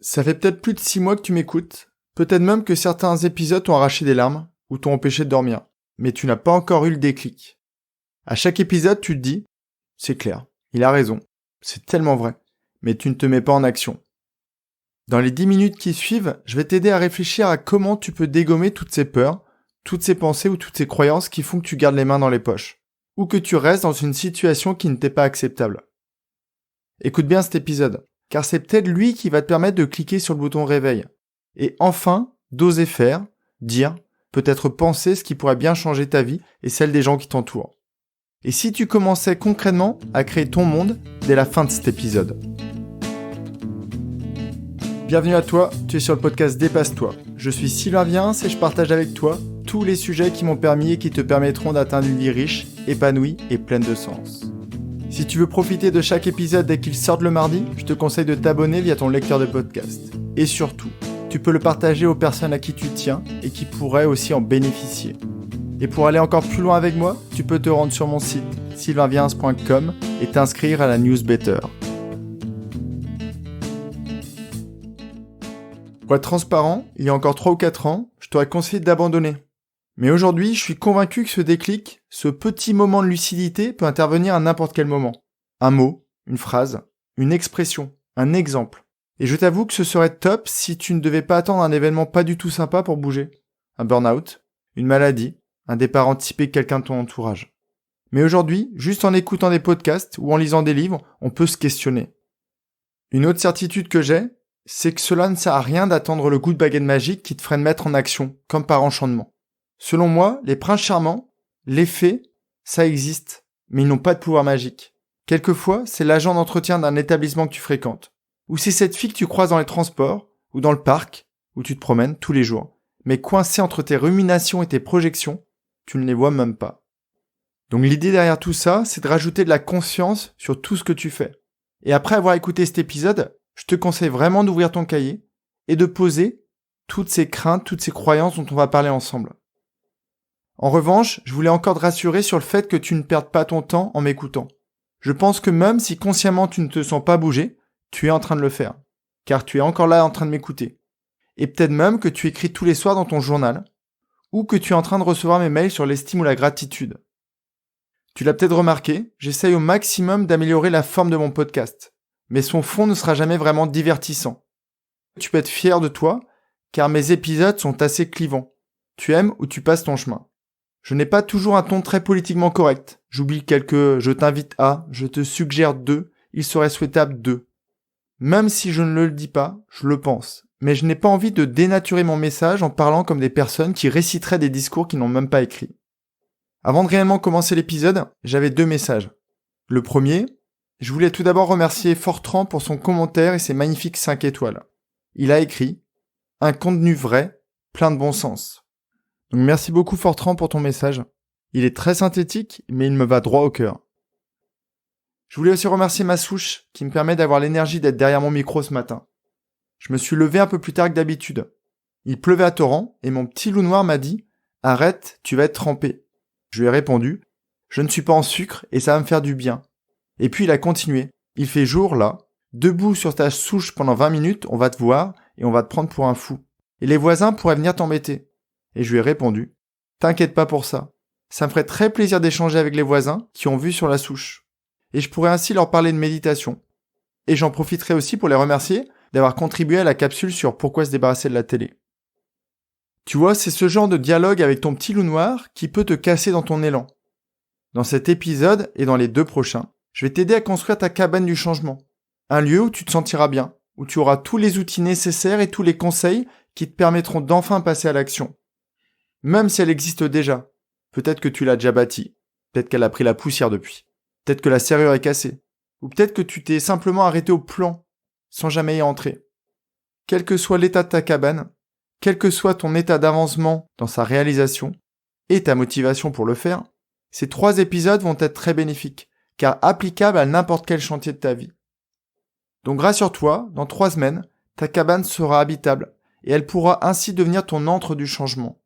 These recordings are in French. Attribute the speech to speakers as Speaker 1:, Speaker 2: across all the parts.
Speaker 1: Ça fait peut-être plus de 6 mois que tu m'écoutes, peut-être même que certains épisodes t'ont arraché des larmes ou t'ont empêché de dormir, mais tu n'as pas encore eu le déclic. À chaque épisode, tu te dis, c'est clair, il a raison, c'est tellement vrai, mais tu ne te mets pas en action. Dans les 10 minutes qui suivent, je vais t'aider à réfléchir à comment tu peux dégommer toutes ces peurs, toutes ces pensées ou toutes ces croyances qui font que tu gardes les mains dans les poches, ou que tu restes dans une situation qui ne t'est pas acceptable. Écoute bien cet épisode, car c'est peut-être lui qui va te permettre de cliquer sur le bouton réveil, et enfin d'oser faire, dire, peut-être penser ce qui pourrait bien changer ta vie et celle des gens qui t'entourent. Et si tu commençais concrètement à créer ton monde dès la fin de cet épisode. Bienvenue à toi, tu es sur le podcast Dépasse-toi. Je suis Sylvain Viens et je partage avec toi tous les sujets qui m'ont permis et qui te permettront d'atteindre une vie riche, épanouie et pleine de sens. Si tu veux profiter de chaque épisode dès qu'il sort le mardi, je te conseille de t'abonner via ton lecteur de podcast. Et surtout, tu peux le partager aux personnes à qui tu tiens et qui pourraient aussi en bénéficier. Et pour aller encore plus loin avec moi, tu peux te rendre sur mon site sylvainviens.com et t'inscrire à la newsletter. Pour être transparent, il y a encore 3 ou 4 ans, je t'aurais conseillé d'abandonner. Mais aujourd'hui, je suis convaincu que ce déclic, ce petit moment de lucidité peut intervenir à n'importe quel moment. Un mot, une phrase, une expression, un exemple. Et je t'avoue que ce serait top si tu ne devais pas attendre un événement pas du tout sympa pour bouger. Un burn-out, une maladie, un départ anticipé de quelqu'un de ton entourage. Mais aujourd'hui, juste en écoutant des podcasts ou en lisant des livres, on peut se questionner. Une autre certitude que j'ai, c'est que cela ne sert à rien d'attendre le coup de baguette magique qui te ferait mettre en action, comme par enchantement. Selon moi, les princes charmants, les fées, ça existe, mais ils n'ont pas de pouvoir magique. Quelquefois, c'est l'agent d'entretien d'un établissement que tu fréquentes. Ou c'est cette fille que tu croises dans les transports, ou dans le parc, où tu te promènes tous les jours. Mais coincé entre tes ruminations et tes projections, tu ne les vois même pas. Donc l'idée derrière tout ça, c'est de rajouter de la conscience sur tout ce que tu fais. Et après avoir écouté cet épisode, je te conseille vraiment d'ouvrir ton cahier et de poser toutes ces craintes, toutes ces croyances dont on va parler ensemble. En revanche, je voulais encore te rassurer sur le fait que tu ne perdes pas ton temps en m'écoutant. Je pense que même si consciemment tu ne te sens pas bouger, tu es en train de le faire. Car tu es encore là en train de m'écouter. Et peut-être même que tu écris tous les soirs dans ton journal, ou que tu es en train de recevoir mes mails sur l'estime ou la gratitude. Tu l'as peut-être remarqué, j'essaye au maximum d'améliorer la forme de mon podcast. Mais son fond ne sera jamais vraiment divertissant. Tu peux être fier de toi, car mes épisodes sont assez clivants. Tu aimes ou tu passes ton chemin. Je n'ai pas toujours un ton très politiquement correct. J'oublie quelques « je t'invite à »,« je te suggère de »,« il serait souhaitable de ». Même si je ne le dis pas, je le pense. Mais je n'ai pas envie de dénaturer mon message en parlant comme des personnes qui réciteraient des discours qu'ils n'ont même pas écrits. Avant de réellement commencer l'épisode, j'avais 2 messages. Le premier, je voulais tout d'abord remercier Fortran pour son commentaire et ses magnifiques 5 étoiles. Il a écrit « Un contenu vrai, plein de bon sens ». Donc merci beaucoup Fortran pour ton message. Il est très synthétique, mais il me va droit au cœur. Je voulais aussi remercier ma souche, qui me permet d'avoir l'énergie d'être derrière mon micro ce matin. Je me suis levé un peu plus tard que d'habitude. Il pleuvait à torrent, et mon petit loup noir m'a dit « Arrête, tu vas être trempé ». Je lui ai répondu « Je ne suis pas en sucre, et ça va me faire du bien ». Et puis il a continué. Il fait jour là, debout sur ta souche pendant 20 minutes, on va te voir et on va te prendre pour un fou. Et les voisins pourraient venir t'embêter. Et je lui ai répondu, t'inquiète pas pour ça. Ça me ferait très plaisir d'échanger avec les voisins qui ont vu sur la souche. Et je pourrais ainsi leur parler de méditation. Et j'en profiterai aussi pour les remercier d'avoir contribué à la capsule sur pourquoi se débarrasser de la télé. Tu vois, c'est ce genre de dialogue avec ton petit loup noir qui peut te casser dans ton élan. Dans cet épisode et dans les 2 prochains, je vais t'aider à construire ta cabane du changement. Un lieu où tu te sentiras bien, où tu auras tous les outils nécessaires et tous les conseils qui te permettront d'enfin passer à l'action. Même si elle existe déjà. Peut-être que tu l'as déjà bâtie. Peut-être qu'elle a pris la poussière depuis. Peut-être que la serrure est cassée. Ou peut-être que tu t'es simplement arrêté au plan, sans jamais y entrer. Quel que soit l'état de ta cabane, quel que soit ton état d'avancement dans sa réalisation, et ta motivation pour le faire, ces 3 épisodes vont être très bénéfiques, car applicables à n'importe quel chantier de ta vie. Donc rassure-toi, dans 3 semaines, ta cabane sera habitable, et elle pourra ainsi devenir ton antre du changement.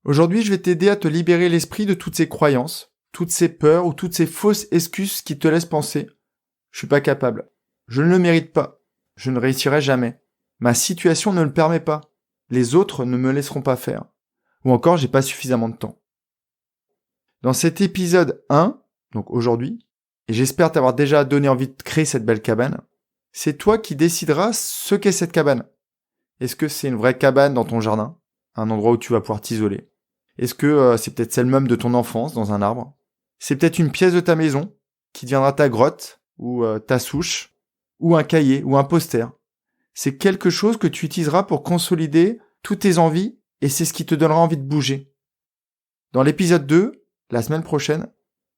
Speaker 1: Aujourd'hui, je vais t'aider à te libérer l'esprit de toutes ces croyances, toutes ces peurs ou toutes ces fausses excuses qui te laissent penser « je suis pas capable, je ne le mérite pas, Je ne réussirai jamais. Ma situation ne le permet pas. Les autres ne me laisseront pas faire. Ou encore, j'ai pas suffisamment de temps. Dans cet épisode 1, donc aujourd'hui, et j'espère t'avoir déjà donné envie de créer cette belle cabane, c'est toi qui décideras ce qu'est cette cabane. Est-ce que c'est une vraie cabane dans ton jardin, un endroit où tu vas pouvoir t'isoler? Est-ce que c'est peut-être celle même de ton enfance, dans un arbre? C'est peut-être une pièce de ta maison, qui deviendra ta grotte, ou ta souche, ou un cahier, ou un poster. C'est quelque chose que tu utiliseras pour consolider toutes tes envies, et c'est ce qui te donnera envie de bouger. Dans l'épisode 2, la semaine prochaine,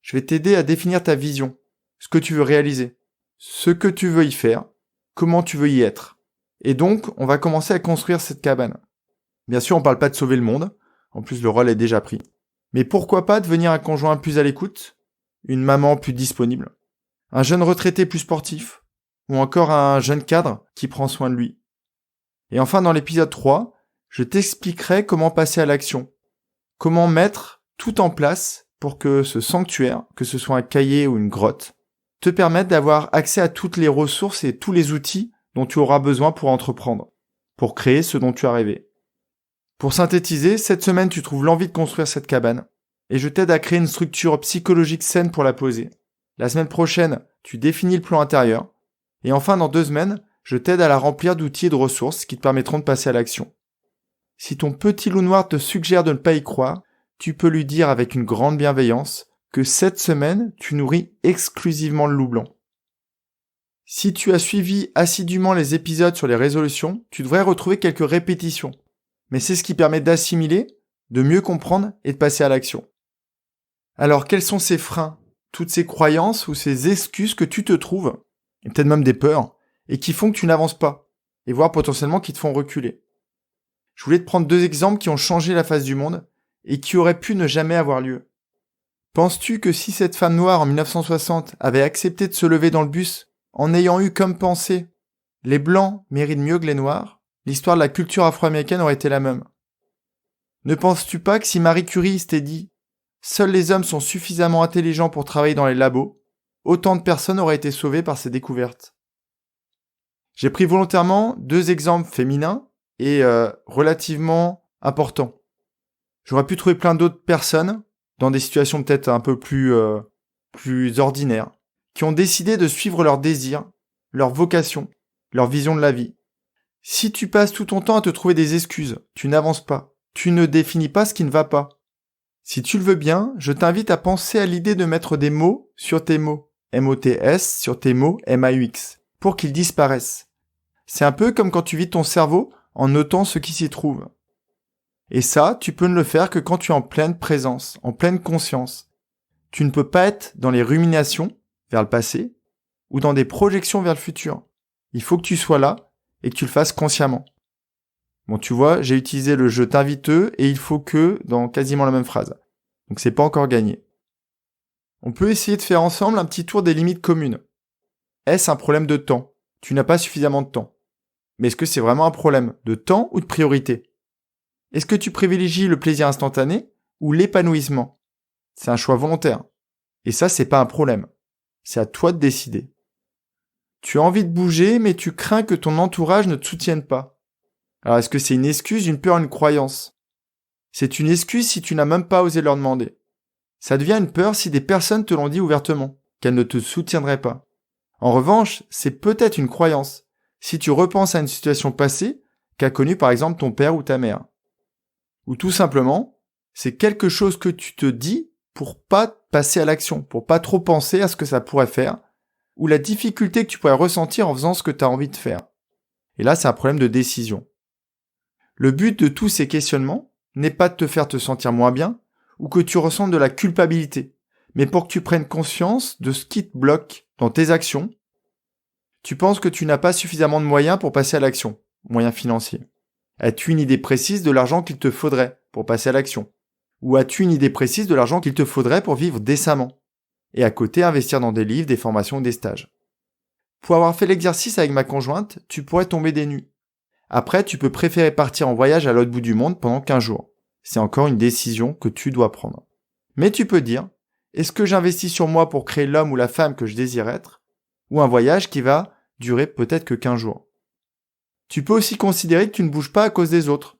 Speaker 1: je vais t'aider à définir ta vision, ce que tu veux réaliser, ce que tu veux y faire, comment tu veux y être. Et donc, on va commencer à construire cette cabane. Bien sûr, on parle pas de sauver le monde, en plus le rôle est déjà pris. Mais pourquoi pas devenir un conjoint plus à l'écoute, une maman plus disponible, un jeune retraité plus sportif, ou encore un jeune cadre qui prend soin de lui. Et enfin, dans l'épisode 3, je t'expliquerai comment passer à l'action, comment mettre tout en place pour que ce sanctuaire, que ce soit un cahier ou une grotte, te permette d'avoir accès à toutes les ressources et tous les outils dont tu auras besoin pour entreprendre, pour créer ce dont tu as rêvé. Pour synthétiser, cette semaine tu trouves l'envie de construire cette cabane, et je t'aide à créer une structure psychologique saine pour la poser. La semaine prochaine, tu définis le plan intérieur, et enfin dans 2 semaines, je t'aide à la remplir d'outils et de ressources qui te permettront de passer à l'action. Si ton petit loup noir te suggère de ne pas y croire, tu peux lui dire avec une grande bienveillance que cette semaine, tu nourris exclusivement le loup blanc. Si tu as suivi assidûment les épisodes sur les résolutions, tu devrais retrouver quelques répétitions. Mais c'est ce qui permet d'assimiler, de mieux comprendre et de passer à l'action. Alors quels sont ces freins, toutes ces croyances ou ces excuses que tu te trouves, et peut-être même des peurs, et qui font que tu n'avances pas, et voire potentiellement qui te font reculer? Je voulais te prendre 2 exemples qui ont changé la face du monde, et qui auraient pu ne jamais avoir lieu. Penses-tu que si cette femme noire en 1960 avait accepté de se lever dans le bus en ayant eu comme pensée « les blancs méritent mieux que les noirs », l'histoire de la culture afro-américaine aurait été la même? Ne penses-tu pas que si Marie Curie s'était dit « seuls les hommes sont suffisamment intelligents pour travailler dans les labos », autant de personnes auraient été sauvées par ces découvertes? J'ai pris volontairement 2 exemples féminins et relativement importants. J'aurais pu trouver plein d'autres personnes, dans des situations peut-être un peu plus ordinaires, qui ont décidé de suivre leurs désirs, leur vocation, leur vision de la vie. Si tu passes tout ton temps à te trouver des excuses, tu n'avances pas, tu ne définis pas ce qui ne va pas. Si tu le veux bien, je t'invite à penser à l'idée de mettre des mots sur tes mots, M-O-T-S, sur tes mots, M-A-U-X, pour qu'ils disparaissent. C'est un peu comme quand tu vides ton cerveau en notant ce qui s'y trouve. Et ça, tu peux ne le faire que quand tu es en pleine présence, en pleine conscience. Tu ne peux pas être dans les ruminations vers le passé ou dans des projections vers le futur. Il faut que tu sois là et que tu le fasses consciemment. Bon, tu vois, j'ai utilisé le je t'invite et il faut que dans quasiment la même phrase. Donc c'est pas encore gagné. On peut essayer de faire ensemble un petit tour des limites communes. Est-ce un problème de temps? Tu n'as pas suffisamment de temps. Mais est-ce que c'est vraiment un problème de temps ou de priorité? Est-ce que tu privilégies le plaisir instantané ou l'épanouissement? C'est un choix volontaire. Et ça, c'est pas un problème. C'est à toi de décider. Tu as envie de bouger, mais tu crains que ton entourage ne te soutienne pas. Alors, est-ce que c'est une excuse, une peur, une croyance? C'est une excuse si tu n'as même pas osé leur demander. Ça devient une peur si des personnes te l'ont dit ouvertement, qu'elles ne te soutiendraient pas. En revanche, c'est peut-être une croyance si tu repenses à une situation passée qu'a connue par exemple ton père ou ta mère. Ou tout simplement, c'est quelque chose que tu te dis pour pas passer à l'action, pour pas trop penser à ce que ça pourrait faire, ou la difficulté que tu pourrais ressentir en faisant ce que tu as envie de faire. Et là, c'est un problème de décision. Le but de tous ces questionnements n'est pas de te faire te sentir moins bien, ou que tu ressentes de la culpabilité, mais pour que tu prennes conscience de ce qui te bloque dans tes actions. Tu penses que tu n'as pas suffisamment de moyens pour passer à l'action, moyens financiers. As-tu une idée précise de l'argent qu'il te faudrait pour passer à l'action? Ou as-tu une idée précise de l'argent qu'il te faudrait pour vivre décemment? Et à côté, investir dans des livres, des formations, des stages. Pour avoir fait l'exercice avec ma conjointe, tu pourrais tomber des nues. Après, tu peux préférer partir en voyage à l'autre bout du monde pendant 15 jours. C'est encore une décision que tu dois prendre. Mais tu peux dire, est-ce que j'investis sur moi pour créer l'homme ou la femme que je désire être? Ou un voyage qui va durer peut-être que 15 jours? Tu peux aussi considérer que tu ne bouges pas à cause des autres.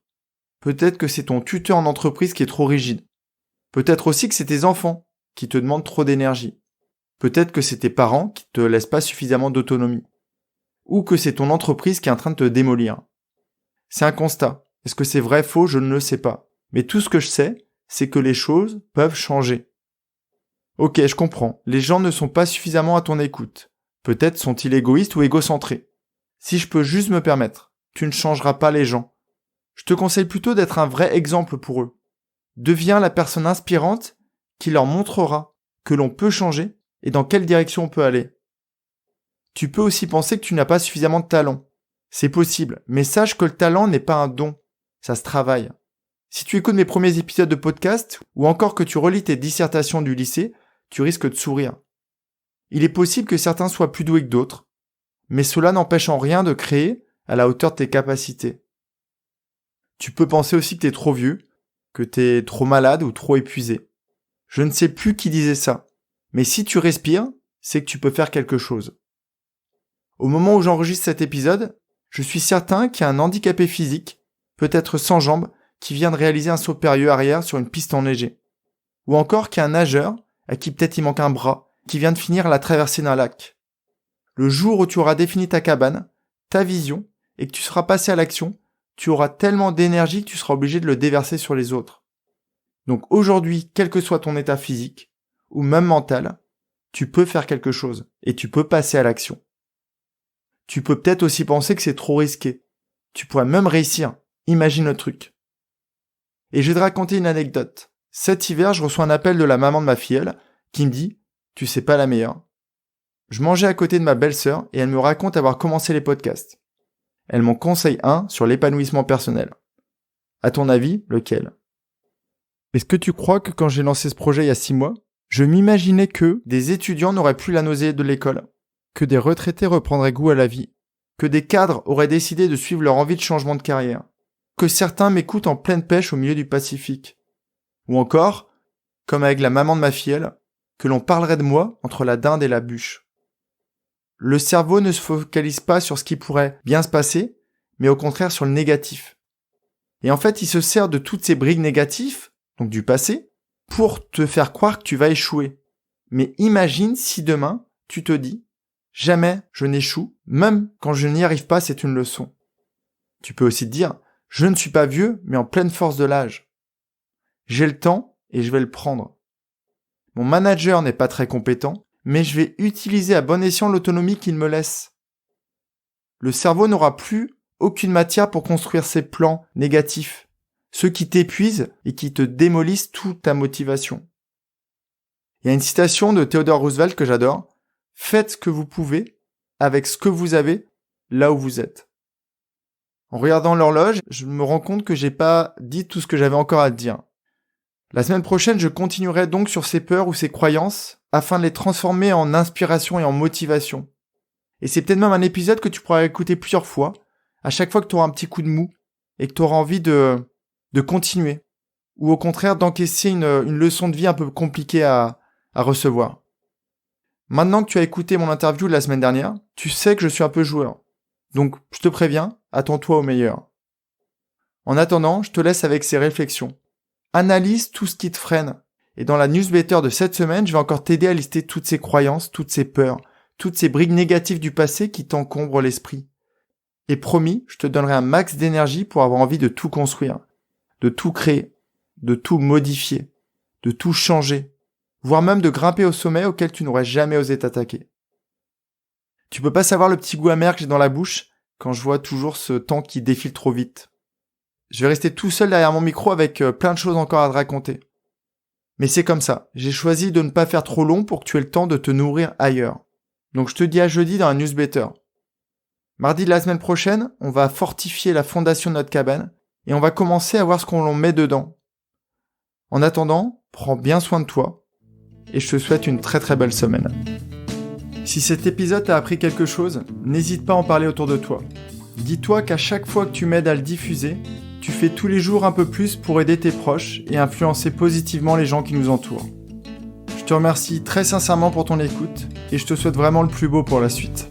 Speaker 1: Peut-être que c'est ton tuteur en entreprise qui est trop rigide. Peut-être aussi que c'est tes enfants qui te demandent trop d'énergie. Peut-être que c'est tes parents qui te laissent pas suffisamment d'autonomie. Ou que c'est ton entreprise qui est en train de te démolir. C'est un constat. Est-ce que c'est vrai, faux? Je ne le sais pas. Mais tout ce que je sais, c'est que les choses peuvent changer. Ok, je comprends. Les gens ne sont pas suffisamment à ton écoute. Peut-être sont-ils égoïstes ou égocentrés. Si je peux juste me permettre, tu ne changeras pas les gens. Je te conseille plutôt d'être un vrai exemple pour eux. Deviens la personne inspirante qui leur montrera que l'on peut changer et dans quelle direction on peut aller. Tu peux aussi penser que tu n'as pas suffisamment de talent. C'est possible, mais sache que le talent n'est pas un don. Ça se travaille. Si tu écoutes mes premiers épisodes de podcast, ou encore que tu relis tes dissertations du lycée, tu risques de sourire. Il est possible que certains soient plus doués que d'autres, mais cela n'empêche en rien de créer à la hauteur de tes capacités. Tu peux penser aussi que t'es trop vieux, que t'es trop malade ou trop épuisé. Je ne sais plus qui disait ça, mais si tu respires, c'est que tu peux faire quelque chose. Au moment où j'enregistre cet épisode, je suis certain qu'il y a un handicapé physique, peut-être sans jambes, qui vient de réaliser un saut périlleux arrière sur une piste enneigée. Ou encore qu'il y a un nageur, à qui peut-être il manque un bras, qui vient de finir la traversée d'un lac. Le jour où tu auras défini ta cabane, ta vision, et que tu seras passé à l'action, tu auras tellement d'énergie que tu seras obligé de le déverser sur les autres. Donc aujourd'hui, quel que soit ton état physique, ou même mental, tu peux faire quelque chose, et tu peux passer à l'action. Tu peux peut-être aussi penser que c'est trop risqué. Tu pourrais même réussir. Imagine le truc. Et je vais te raconter une anecdote. Cet hiver, je reçois un appel de la maman de ma filleule qui me dit « Tu sais pas la meilleure ». Je mangeais à côté de ma belle-sœur et elle me raconte avoir commencé les podcasts. Elle m'en conseille un sur l'épanouissement personnel. À ton avis, lequel? Est-ce que tu crois que quand j'ai lancé ce projet il y a 6 mois, je m'imaginais que des étudiants n'auraient plus la nausée de l'école, que des retraités reprendraient goût à la vie, que des cadres auraient décidé de suivre leur envie de changement de carrière, que certains m'écoutent en pleine pêche au milieu du Pacifique, ou encore, comme avec la maman de ma filleule, que l'on parlerait de moi entre la dinde et la bûche. Le cerveau ne se focalise pas sur ce qui pourrait bien se passer, mais au contraire sur le négatif. Et en fait, il se sert de toutes ces briques négatives, donc du passé, pour te faire croire que tu vas échouer. Mais imagine si demain, tu te dis « Jamais je n'échoue, même quand je n'y arrive pas, c'est une leçon ». Tu peux aussi te dire « Je ne suis pas vieux, mais en pleine force de l'âge. J'ai le temps et je vais le prendre. Mon manager n'est pas très compétent, mais je vais utiliser à bon escient l'autonomie qu'il me laisse. » Le cerveau n'aura plus aucune matière pour construire ses plans négatifs, ceux qui t'épuisent et qui te démolissent toute ta motivation. Il y a une citation de Theodore Roosevelt que j'adore. « Faites ce que vous pouvez, avec ce que vous avez, là où vous êtes. » En regardant l'horloge, je me rends compte que j'ai pas dit tout ce que j'avais encore à te dire. La semaine prochaine, je continuerai donc sur ces peurs ou ces croyances afin de les transformer en inspiration et en motivation. Et c'est peut-être même un épisode que tu pourras écouter plusieurs fois, à chaque fois que tu auras un petit coup de mou et que tu auras envie de continuer. Ou au contraire d'encaisser une leçon de vie un peu compliquée à recevoir. Maintenant que tu as écouté mon interview de la semaine dernière, tu sais que je suis un peu joueur. Donc, je te préviens, attends-toi au meilleur. En attendant, je te laisse avec ces réflexions. Analyse tout ce qui te freine. Et dans la newsletter de cette semaine, je vais encore t'aider à lister toutes ces croyances, toutes ces peurs, toutes ces briques négatives du passé qui t'encombrent l'esprit. Et promis, je te donnerai un max d'énergie pour avoir envie de tout construire, de tout créer, de tout modifier, de tout changer, voire même de grimper au sommet auquel tu n'aurais jamais osé t'attaquer. Tu peux pas savoir le petit goût amer que j'ai dans la bouche quand je vois toujours ce temps qui défile trop vite. Je vais rester tout seul derrière mon micro avec plein de choses encore à te raconter. Mais c'est comme ça, j'ai choisi de ne pas faire trop long pour que tu aies le temps de te nourrir ailleurs. Donc je te dis à jeudi dans la newsletter. Mardi de la semaine prochaine, on va fortifier la fondation de notre cabane et on va commencer à voir ce qu'on met dedans. En attendant, prends bien soin de toi et je te souhaite une très très belle semaine. Si cet épisode t'a appris quelque chose, n'hésite pas à en parler autour de toi. Dis-toi qu'à chaque fois que tu m'aides à le diffuser, tu fais tous les jours un peu plus pour aider tes proches et influencer positivement les gens qui nous entourent. Je te remercie très sincèrement pour ton écoute et je te souhaite vraiment le plus beau pour la suite.